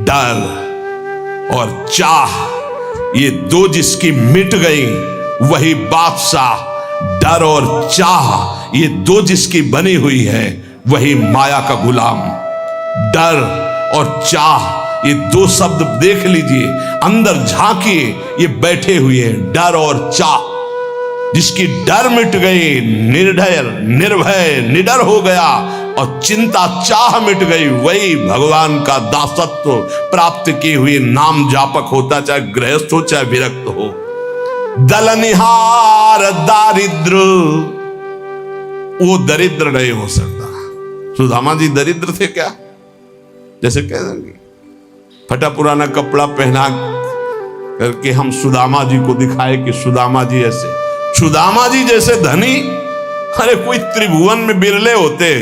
डर और चाह, ये दो जिसकी मिट गई वही बादशाह। डर और चाह ये दो जिसकी बनी हुई है वही माया का गुलाम। डर और चाह ये दो शब्द देख लीजिए, अंदर झांकिए, ये बैठे हुए हैं। डर और चाह, जिसकी डर मिट गई, निर्भय निर्भय निडर हो गया और चिंता चाह मिट गई, वही भगवान का दासत्व प्राप्त किए हुए नाम जापक होता, चाहे गृहस्थ हो चाहे विरक्त हो। दलनिहार दारिद्र, वो दरिद्र नहीं हो सकता। सुदामा जी दरिद्र थे क्या? जैसे कह देंगे फटा पुराना कपड़ा पहना करके हम सुदामा जी को दिखाए कि सुदामा जी ऐसे। सुदामा जी जैसे धनी अरे कोई त्रिभुवन में बिरले होते।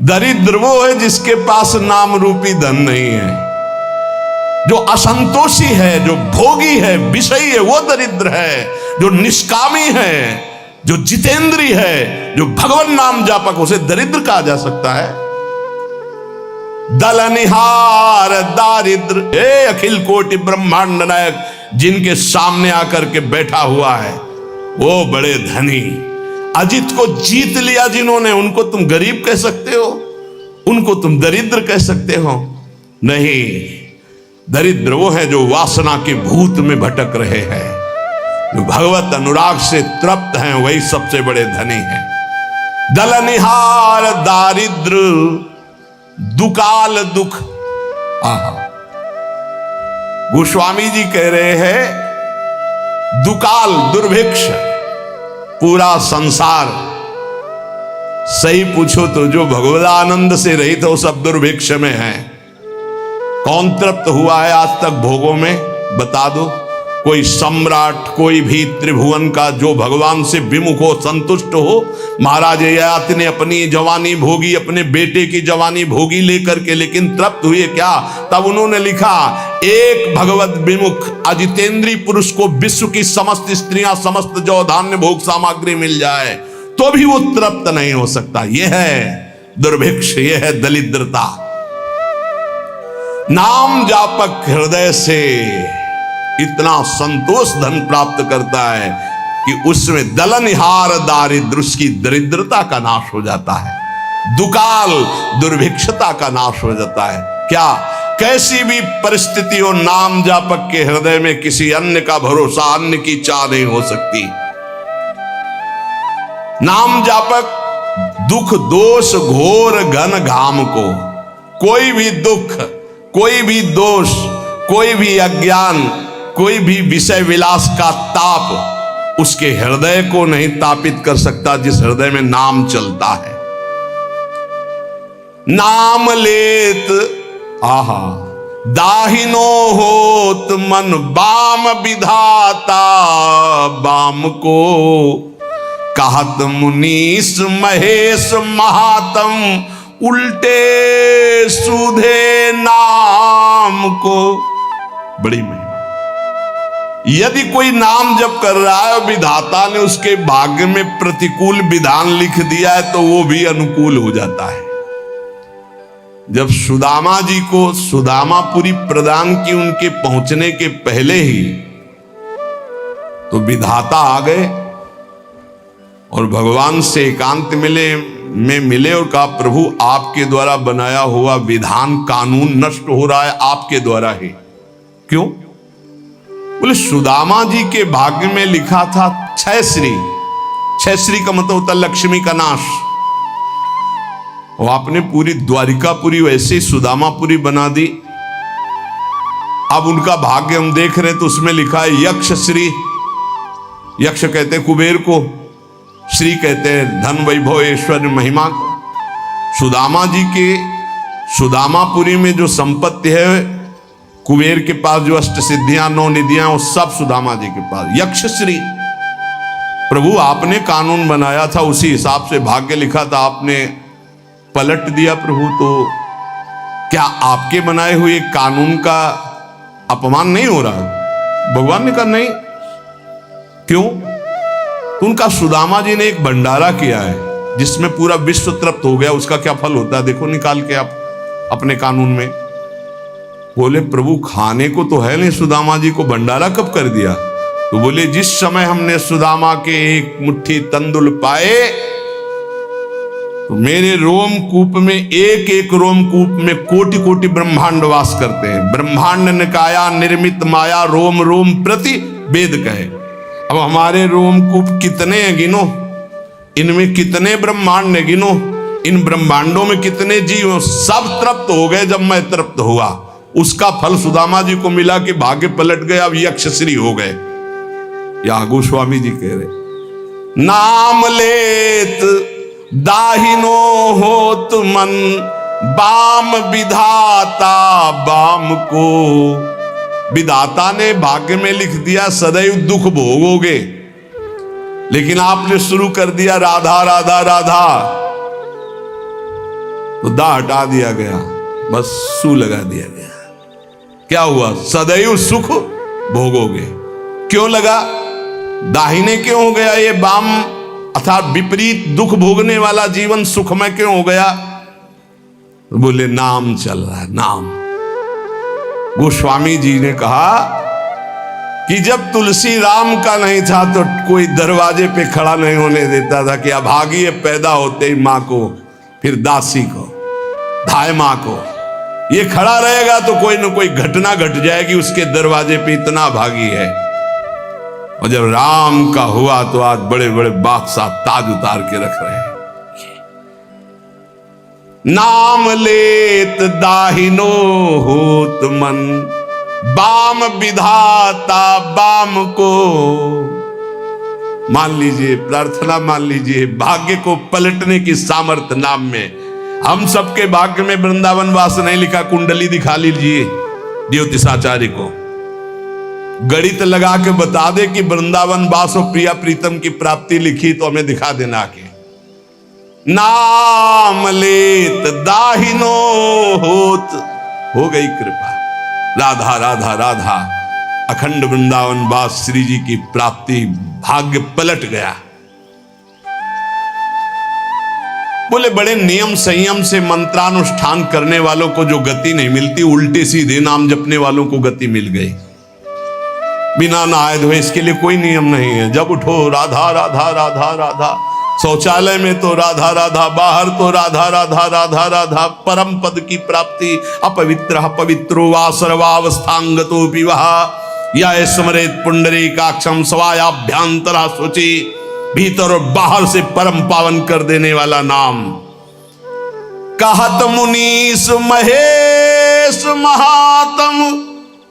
दरिद्र वो है जिसके पास नाम रूपी धन नहीं है, जो असंतोषी है, जो भोगी है, विषयी है, वो दरिद्र है। जो निष्कामी है, जो जितेंद्री है, जो भगवान नाम जापक, उसे दरिद्र कहा जा सकता है। दलनिहार दारिद्र, हे अखिल कोटि ब्रह्मांड नायक, जिनके सामने आकर के बैठा हुआ है वो बड़े धनी। अजित को जीत लिया जिन्होंने, उनको तुम गरीब कह सकते हो? उनको तुम दरिद्र कह सकते हो? नहीं, दरिद्र वो है जो वासना के भूत में भटक रहे हैं, जो भगवत अनुराग से तृप्त हैं, वही सबसे बड़े धनी हैं। दलनिहार दारिद्र दुकाल दुख। आहा, गोस्वामी जी कह रहे हैं दुकाल दुर्भिक्ष, पूरा संसार सही पूछो तो जो भगवदानंद से रहित हो सब दुर्भिक्ष में है। कौन तृप्त हुआ है आज तक भोगों में? बता दो। कोई सम्राट, कोई भी त्रिभुवन का जो भगवान से विमुख हो, संतुष्ट हो। महाराज ययाति ने अपनी जवानी भोगी, अपने बेटे की जवानी भोगी लेकर के, लेकिन तृप्त हुए क्या? तब उन्होंने लिखा, एक भगवत विमुख अजितेंद्री पुरुष को विश्व की समस्त स्त्रियां, समस्त जो धान्य भोग सामग्री मिल जाए तो भी वो तृप्त नहीं हो सकता। यह है दुर्भिक्ष, यह है दरिद्रता। नाम जापक हृदय से इतना संतोष धन प्राप्त करता है कि उसमें दलनिहार दारिद्र, उसकी दरिद्रता का नाश हो जाता है। दुकाल दुर्भिक्षता का नाश हो जाता है। क्या? कैसी भी परिस्थिति हो, नाम जापक के हृदय में किसी अन्य का भरोसा, अन्य की चाह नहीं हो सकती। नाम जापक दुख दोष घोर घन घाम को, कोई भी दुख, कोई भी दोष, कोई भी अज्ञान, कोई भी विषय विलास का ताप उसके हृदय को नहीं तापित कर सकता जिस हृदय में नाम चलता है। नाम लेत आहा दाहिनो होत मन बाम विधाता, बाम को कहत मुनीस महेश महात्म, उल्टे सुधे नाम को। बड़ी महिमा। यदि कोई नाम जप कर रहा है, विधाता ने उसके भाग्य में प्रतिकूल विधान लिख दिया है, तो वो भी अनुकूल हो जाता है। जब सुदामा जी को सुदामापुरी प्रदान की उनके पहुंचने के पहले ही, तो विधाता आ गए और भगवान से एकांत मिले और कहा, प्रभु आपके द्वारा बनाया हुआ विधान कानून नष्ट हो रहा है आपके द्वारा ही। क्यों? बोले सुदामा जी के भाग्य में लिखा था छह श्री। छह श्री का मतलब होता लक्ष्मी का नाश, और आपने पूरी द्वारिकापुरी वैसे ही सुदामापुरी बना दी। अब उनका भाग्य हम देख रहे हैं तो उसमें लिखा है यक्ष श्री। यक्ष कहते हैं कुबेर को, श्री कहते हैं धन वैभव ऐश्वर्य महिमा को। सुदामा जी के सुदामापुरी में जो संपत्ति है, कुबेर के पास जो अष्ट सिद्धियां, नौ निधियां, वो सब सुदामा जी के पास। यक्ष श्री। प्रभु आपने कानून बनाया था, उसी हिसाब से भाग्य लिखा था, आपने पलट दिया प्रभु, तो क्या आपके बनाए हुए कानून का अपमान नहीं हो रहा? भगवान ने कहा नहीं। क्यों? तो उनका सुदामा जी ने एक भंडारा किया है जिसमें पूरा विश्व तृप्त हो गया, उसका क्या फल होता है देखो निकाल के आप अपने कानून में। बोले प्रभु खाने को तो है नहीं, सुदामा जी को भंडारा कब कर दिया? तो बोले जिस समय हमने सुदामा के एक मुट्ठी तंदुल पाए तो मेरे रोमकूप में, एक एक रोमकूप में कोटि कोटि ब्रह्मांड वास करते हैं। ब्रह्मांड निकाया निर्मित माया रोम रोम प्रति वेद कहे। अब हमारे रोमकूप कितने हैं गिनो, इनमें कितने ब्रह्मांड है गिनो, इन ब्रह्मांडों में कितने जीव, सब तृप्त हो गए। जब मैं तृप्त हुआ उसका फल सुदामा जी को मिला कि भाग्य पलट गया, अब यक्षश्री हो गए। या गोस्वामी जी कह रहे नाम लेत दाहिनो होत मन, बाम विधाता बाम को। विधाता ने भाग्य में लिख दिया सदैव दुख भोगोगे, लेकिन आपने शुरू कर दिया राधा राधा राधा, तो दा हटा दिया गया, बस सू लगा दिया गया। क्या हुआ? सदैव सुख भोगोगे। क्यों लगा? दाहिने क्यों हो गया ये बाम, अर्थात विपरीत दुख भोगने वाला जीवन सुखमय क्यों हो गया? बोले नाम चल रहा है, नाम। गोस्वामी जी ने कहा कि जब तुलसी राम का नहीं था तो कोई दरवाजे पे खड़ा नहीं होने देता था कि अभागी पैदा होते ही मां को, फिर दासी को, धाय मां को, ये खड़ा रहेगा तो कोई ना कोई घटना घट जाएगी उसके दरवाजे पे, इतना भागी है। और जब राम का हुआ तो आज बड़े बड़े बादशाह ताज उतार के रख रहे हैं। नाम लेत दाहिनो होत मन, बाम विधाता बाम को। मान लीजिए, प्रार्थना मान लीजिए, भाग्य को पलटने की सामर्थ्य नाम में। हम सबके भाग्य में वृंदावन वास नहीं लिखा, कुंडली दिखा लीजिए ज्योतिषाचार्य को, गणित लगा के बता दे कि वृंदावन वास और प्रिया प्रीतम की प्राप्ति लिखी तो हमें दिखा देना के। नाम लेत दाहिनो होत, हो गई कृपा, राधा राधा राधा, अखंड वृंदावन वास श्री जी की प्राप्ति, भाग्य पलट गया। बोले बड़े नियम संयम से मंत्रानुष्ठान करने वालों को जो गति नहीं मिलती, उल्टे सीधे नाम जपने वालों को गति मिल गई। बिना नहाए धोए, इसके लिए कोई नियम नहीं है। जब उठो राधा राधा राधा राधा, शौचालय में तो राधा राधा, बाहर तो राधा राधा राधा राधा, परम पद की प्राप्ति। अपवित्र पवित्रो वा सर्वावस्थांगतो विवाह, या स्मरेत पुंडरीकाक्षम स्वायाभ्यांतरा शुचि। भीतर और बाहर से परम पावन कर देने वाला नाम। कहत मुनीस महेश महात्म,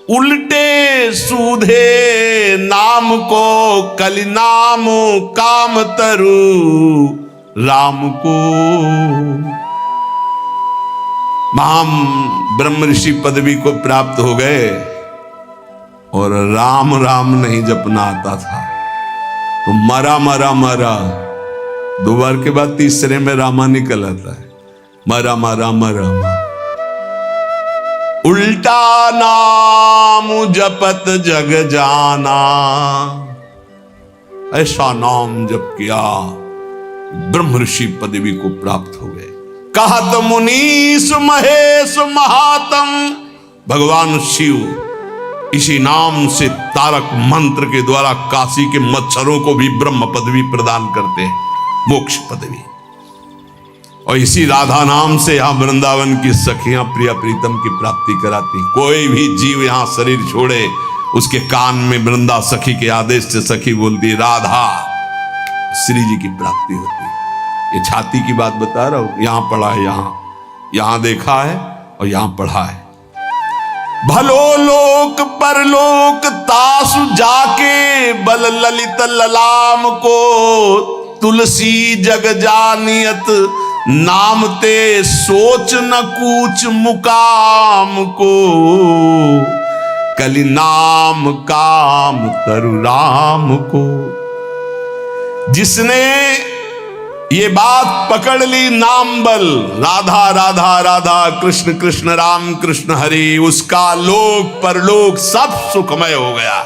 उल्टे सूधे नाम को, कलि नाम काम तरु राम को। महाम ब्रह्म ऋषि पदवी को प्राप्त हो गए और राम राम नहीं जपना आता था तो मरा मरा मरा, दो बार के बाद तीसरे में रामा निकल आता है, मरा मरा मरा मरा। उल्टा नाम जपत जग जाना, ऐसा नाम जप किया ब्रह्म ऋषि पदवी को प्राप्त हो गए। कहत मुनीस महेश महात्म, भगवान शिव इसी नाम से तारक मंत्र के द्वारा काशी के मच्छरों को भी ब्रह्म पदवी प्रदान करते हैं, मोक्ष पदवी। और इसी राधा नाम से यहां वृंदावन की सखियां प्रिया प्रीतम की प्राप्ति कराती। कोई भी जीव यहां शरीर छोड़े, उसके कान में वृंदा सखी के आदेश से सखी बोलती राधा, श्री जी की प्राप्ति होती। ये छाती की बात बता रहा हूं, यहां पढ़ा है, यहां देखा है और यहां पढ़ा है। भलो लोक परलोक तासु जाके, बल ललित ललाम को, तुलसी जग जानियत नाम ते, सोच न कूच मुकाम को, कलि नाम काम तरु राम को। जिसने ये बात पकड़ ली, नाम बल, राधा राधा राधा, कृष्ण कृष्ण राम कृष्ण हरि, उसका लोक परलोक सब सुखमय हो गया।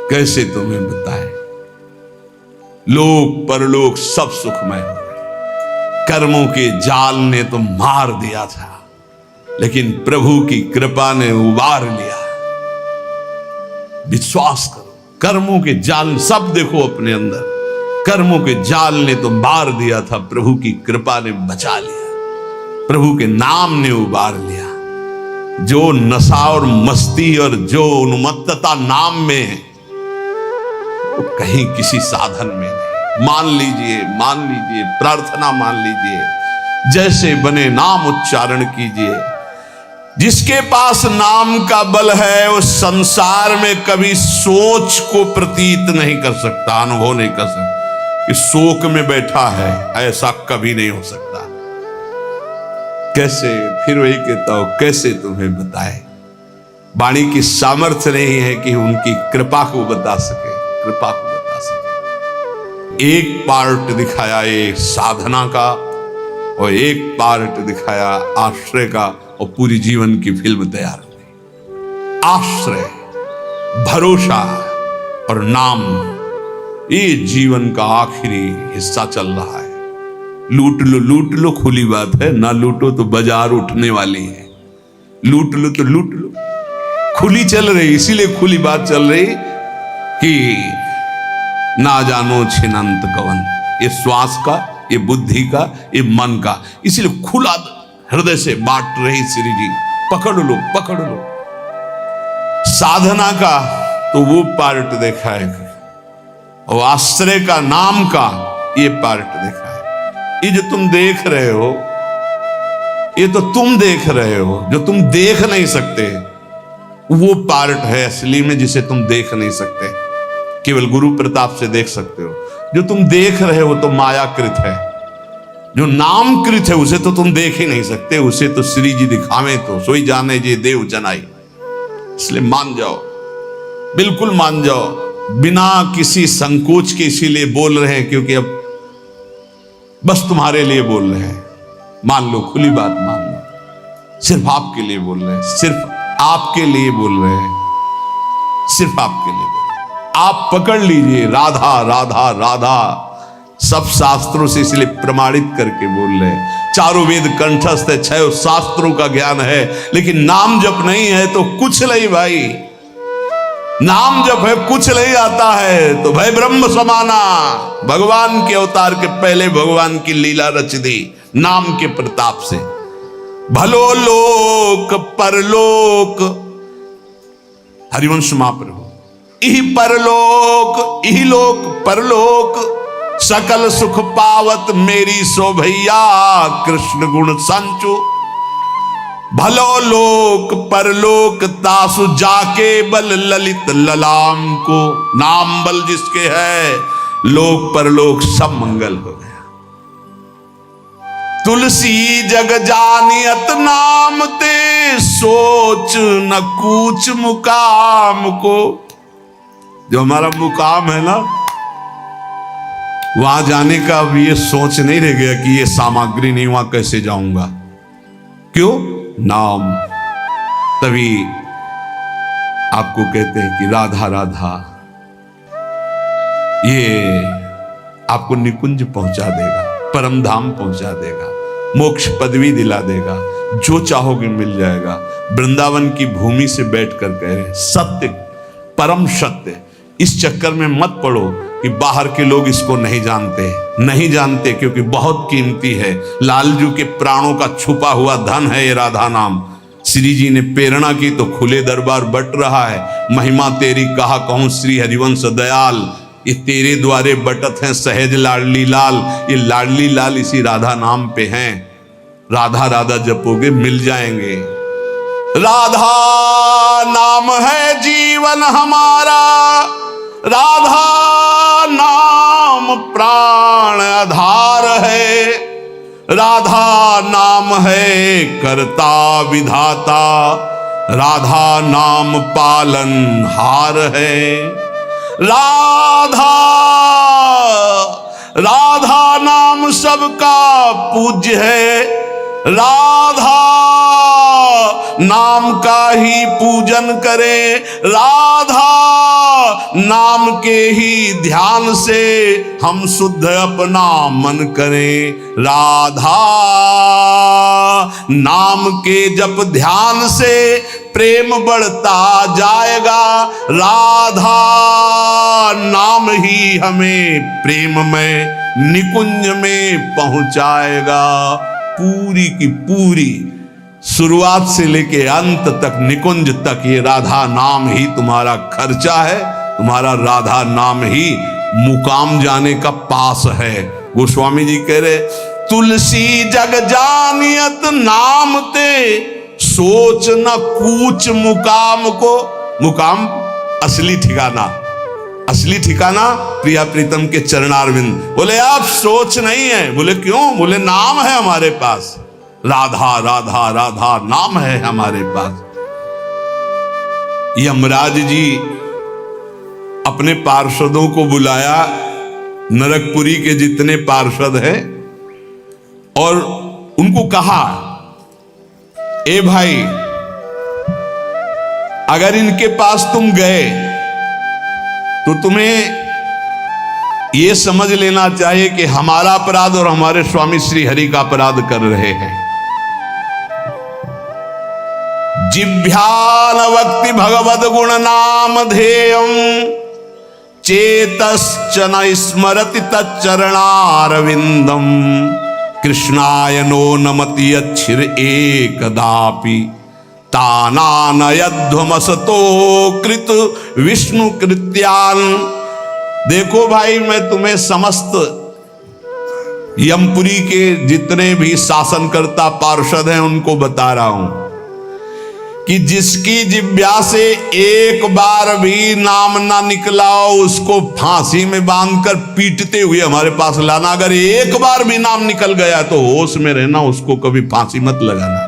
कैसे तुम्हें बताए, लोक परलोक सब सुखमय हो गए। कर्मों के जाल ने तो मार दिया था, लेकिन प्रभु की कृपा ने उबार लिया। विश्वास करो, कर्मों के जाल सब देखो अपने अंदर, कर्मों के जाल ने तो मार दिया था, प्रभु की कृपा ने बचा लिया, प्रभु के नाम ने उबार लिया। जो नशा और मस्ती और जो उन्मत्तता नाम में है, वो कहीं किसी साधन में नहीं। मान लीजिए, प्रार्थना मान लीजिए, जैसे बने नाम उच्चारण कीजिए। जिसके पास नाम का बल है वो संसार में कभी सोच को प्रतीत नहीं कर सकता, अनुभव नहीं कर सकता कि शोक में बैठा है, ऐसा कभी नहीं हो सकता। कैसे, फिर वही कहता हूं, कैसे तुम्हें बताए। वाणी की सामर्थ्य नहीं है कि उनकी कृपा को बता सके, कृपा को बता सके। एक पार्ट दिखाया ये साधना का और एक पार्ट दिखाया आश्रय का, और पूरी जीवन की फिल्म तैयार हो गई। आश्रय, भरोसा और नाम, ये जीवन का आखिरी हिस्सा चल रहा है। लूट लो खुली बात है, ना लूटो तो बाजार उठने वाली है। लूट लो तो लूट लो, खुली चल रही, इसीलिए खुली बात चल रही कि ना जानो छिनंत कवन, ये श्वास का, ये बुद्धि का, ये मन का, इसीलिए खुला हृदय से बांट रही श्री जी। पकड़ लो। साधना का तो वो पार्ट देखा है, और आश्रय का, नाम का ये पार्ट देखा है। ये जो तुम देख रहे हो, ये तो तुम देख रहे हो, जो तुम देख नहीं सकते वो पार्ट है असली में, जिसे तुम देख नहीं सकते, केवल गुरु प्रताप से देख सकते हो। जो तुम देख रहे हो तो मायाकृत है, जो नामकृत है उसे तो तुम देख ही नहीं सकते, उसे तो श्री जी दिखावे तो सोई जाने जे देव जनाई। इसलिए मान जाओ, बिल्कुल मान जाओ, बिना किसी संकोच के। इसीलिए बोल रहे हैं क्योंकि अब बस तुम्हारे लिए बोल रहे हैं। मान लो, खुली बात मान लो, सिर्फ आपके लिए बोल रहे हैं, सिर्फ आपके लिए बोल रहे हैं, सिर्फ आपके लिए बोल रहे हैं। आप पकड़ लीजिए, राधा राधा राधा, सब शास्त्रों से इसलिए प्रमाणित करके बोल रहे हैं। चारों वेद कंठस्थ है, 6 शास्त्रों का ज्ञान है, लेकिन नाम जप नहीं है तो कुछ नहीं भाई। नाम जप है, कुछ नहीं आता है तो भय ब्रह्म समाना। भगवान के अवतार के पहले भगवान की लीला रच दी नाम के प्रताप से। भलो लोक परलोक, हरिवंश महाप्रभु, इहि परलोक, इहि लोक परलोक, सकल सुख पावत मेरी शोभैया, कृष्ण गुण संचु। भलो लोक परलोक तासु जाके बल ललित ललाम को। नाम बल जिसके है, लोक परलोक सब मंगल हो गया। तुलसी जग जानियत नाम ते, सोच न कूच मुकाम को। जो हमारा मुकाम है ना, वहां जाने का अब ये सोच नहीं रह गया कि ये सामग्री नहीं, वहां कैसे जाऊंगा। क्यों? नाम। तभी आपको कहते हैं कि राधा राधा, ये आपको निकुंज पहुंचा देगा, परम धाम पहुंचा देगा, मोक्ष पदवी दिला देगा, जो चाहोगे मिल जाएगा। वृंदावन की भूमि से बैठकर कह रहे हैं, सत्य, परम सत्य। इस चक्कर में मत पड़ो कि बाहर के लोग इसको नहीं जानते, क्योंकि बहुत कीमती है। लालजू के प्राणों का छुपा हुआ धन है ये राधा नाम। श्री जी ने प्रेरणा की तो खुले दरबार बट रहा है। महिमा तेरी कहा कहूं श्री हरिवंश दयाल, ये तेरे द्वारे बटत हैं सहज लाडली लाल। ये लाडली लाल इसी राधा नाम पे हैं। राधा राधा जपोगे मिल जाएंगे। राधा नाम है जीवन हमारा, राधा नाम प्राण आधार है, राधा नाम है करता विधाता, राधा नाम पालन हार है। राधा नाम सबका पूज्य है, राधा नाम का ही पूजन करें, राधा नाम के ही ध्यान से हम शुद्ध अपना मन करें। राधा नाम के जप ध्यान से प्रेम बढ़ता जाएगा, राधा नाम ही हमें प्रेम में निकुंज में पहुंचाएगा। पूरी की पूरी शुरुआत से लेके अंत तक, निकुंज तक ये राधा नाम ही तुम्हारा खर्चा है, तुम्हारा राधा नाम ही मुकाम जाने का पास है। गोस्वामी जी कह रहे, तुलसी जग जानियत नाम ते सोच न कूच मुकाम को। मुकाम असली ठिकाना, असली ठिकाना प्रिया प्रीतम के चरणारविंद। बोले आप सोच नहीं है। बोले क्यों? बोले नाम है हमारे पास, राधा राधा राधा नाम है हमारे पास। यमराज जी अपने पार्षदों को बुलाया, नरकपुरी के जितने पार्षद हैं, और उनको कहा, ए भाई अगर इनके पास तुम गए तो तुम्हें यह समझ लेना चाहिए कि हमारा अपराध और हमारे स्वामी श्री हरि का अपराध कर रहे हैं। जिभ्यान वक्ति भगवद गुण नाम ध्येयम चेतश्च न स्मरति तच्चरणारविंदम कृष्णाय नो नमति अच्छिर एकदापि तानानयध्वमसतो कृत विष्णु कृत्यान। देखो भाई, मैं तुम्हें समस्त यमपुरी के जितने भी शासनकर्ता पार्षद हैं उनको बता रहा हूं कि जिसकी जिह्वा से एक बार भी नाम ना निकला हो उसको फांसी में बांधकर पीटते हुए हमारे पास लाना। अगर एक बार भी नाम निकल गया तो होश में रहना, उसको कभी फांसी मत लगाना।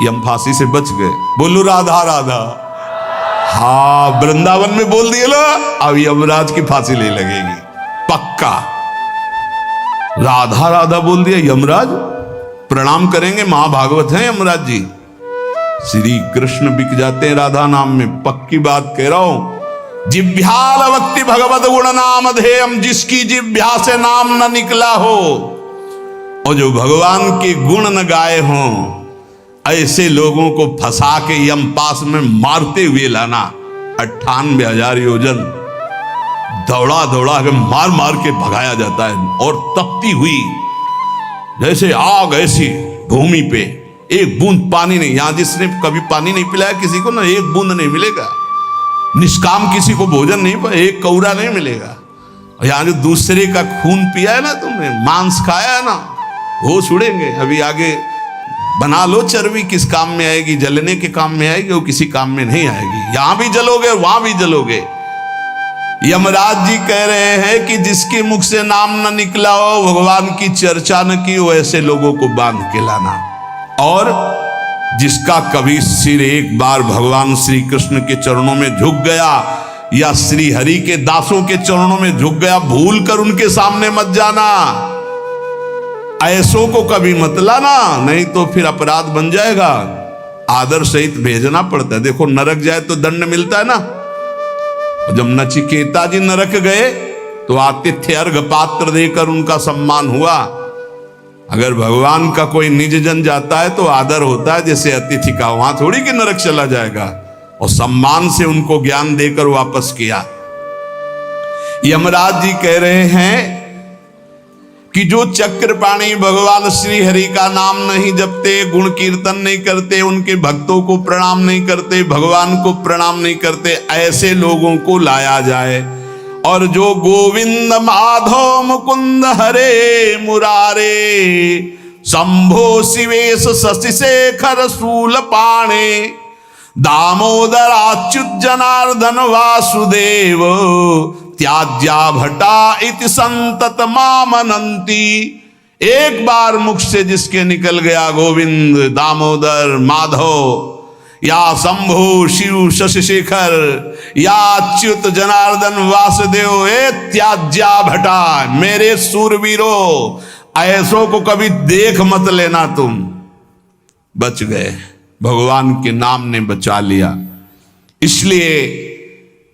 यम फांसी से बच गए। बोलो राधा राधा। हाँ, वृंदावन में बोल दिए लो, अब यमराज की फांसी ले लगेगी पक्का। राधा राधा बोल दिया, यमराज प्रणाम करेंगे। महाभागवत हैं यमराज जी, श्री कृष्ण बिक जाते हैं राधा नाम में, पक्की बात कह रहा हूं। जिभ्याल वक्ति भगवत गुण नाम ध्येयम, जिसकी जिभ्या से नाम न निकला हो और जो भगवान के गुण न गाए हों, ऐसे लोगों को फंसा के यम पास में मारते हुए लाना। 98,000 योजन दौड़ा दौड़ा के मार मार के भगाया जाता है, और तपती हुई जैसे आग ऐसी भूमि पे एक बूंद पानी नहीं। यहां जिसने कभी पानी नहीं पिलाया किसी को ना, एक बूंद नहीं मिलेगा। निष्काम किसी को भोजन नहीं, पर एक कौरा नहीं मिलेगा। यहां जो दूसरे का खून पिया है ना, तुमने मांस खाया है ना, वो छुड़ेंगे। अभी आगे बना लो चर्बी, किस काम में आएगी? जलने के काम में आएगी, वो किसी काम में नहीं आएगी। यहां भी जलोगे वहां भी जलोगे। यमराज जी कह रहे हैं कि जिसके मुख से नाम न निकला हो, भगवान की चर्चा न की हो, ऐसे लोगों को बांध के लाना। और जिसका कभी सिर एक बार भगवान श्री कृष्ण के चरणों में झुक गया या श्री हरि के दासों के चरणों में झुक गया, भूल कर उनके सामने मत जाना। ऐसों को कभी मत लाना, नहीं तो फिर अपराध बन जाएगा। आदर सहित भेजना पड़ता है। देखो नरक जाए तो दंड मिलता है ना। जब नचिकेता जी नरक गए तो आतिथ्य अर्घ पात्र देकर उनका सम्मान हुआ। अगर भगवान का कोई निज जन जाता है तो आदर होता है जैसे अतिथि का, वहां थोड़ी कि नरक चला जाएगा। और सम्मान से उनको ज्ञान देकर वापस किया। यमराज जी कह रहे हैं कि जो चक्रपाणी भगवान श्री हरि का नाम नहीं जपते, गुण कीर्तन नहीं करते, उनके भक्तों को प्रणाम नहीं करते, भगवान को प्रणाम नहीं करते, ऐसे लोगों को लाया जाए। और जो गोविंद माधव मुकुंद हरे मुरारे शंभो शिवेश शशि शेखर शूल पाणे दामोदर अच्युत जनार्दन वासुदेव त्याज्या भटा इति संतत मामनंती। एक बार मुख से जिसके निकल गया गोविंद, दामोदर, माधव या शंभु शिव शशि शेखर या अच्युत जनार्दन वासुदेव, ए त्याज्या भटा, मेरे सूरवीरों ऐसों को कभी देख मत लेना तुम। बच गए, भगवान के नाम ने बचा लिया। इसलिए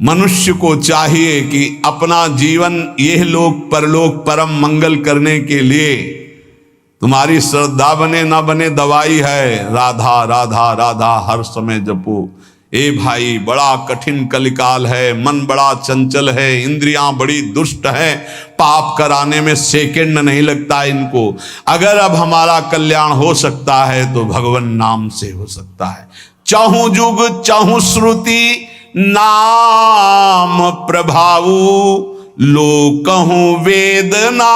मनुष्य को चाहिए कि अपना जीवन यह लोक परलोक परम मंगल करने के लिए, तुम्हारी श्रद्धा बने ना बने दवाई है, राधा राधा राधा हर समय जपो। ए भाई, बड़ा कठिन कलिकाल है, मन बड़ा चंचल है, इंद्रियां बड़ी दुष्ट हैं, पाप कराने में सेकंड नहीं लगता इनको। अगर अब हमारा कल्याण हो सकता है तो भगवान नाम से हो सकता है। चाहूं जुग चाहूं श्रुति नाम प्रभाऊ, लोकहूं वेदना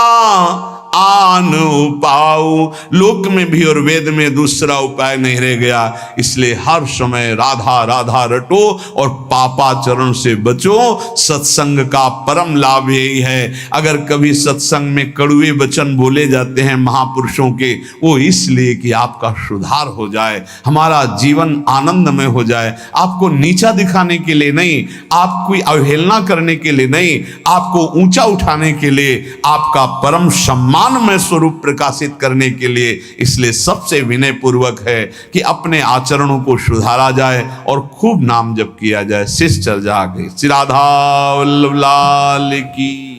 आन उपाऊ। लोक में भी और वेद में दूसरा उपाय नहीं रह गया। इसलिए हर समय राधा राधा रटो और पापाचरण से बचो। सत्संग का परम लाभ यही है। अगर कभी सत्संग में कड़वे वचन बोले जाते हैं महापुरुषों के, वो इसलिए कि आपका सुधार हो जाए, हमारा जीवन आनंदमय हो जाए। आपको नीचा दिखाने के लिए नहीं, आपकी अवहेलना करने के लिए नहीं, आपको ऊंचा उठाने के लिए, आपका परम सम्मान में स्वरूप प्रकाशित करने के लिए। इसलिए सबसे विनय पूर्वक है कि अपने आचरणों को सुधारा जाए और खूब नाम जप किया जाए। शिष्य चर्चा आ गई। श्री राधा वल्लभ लाल की।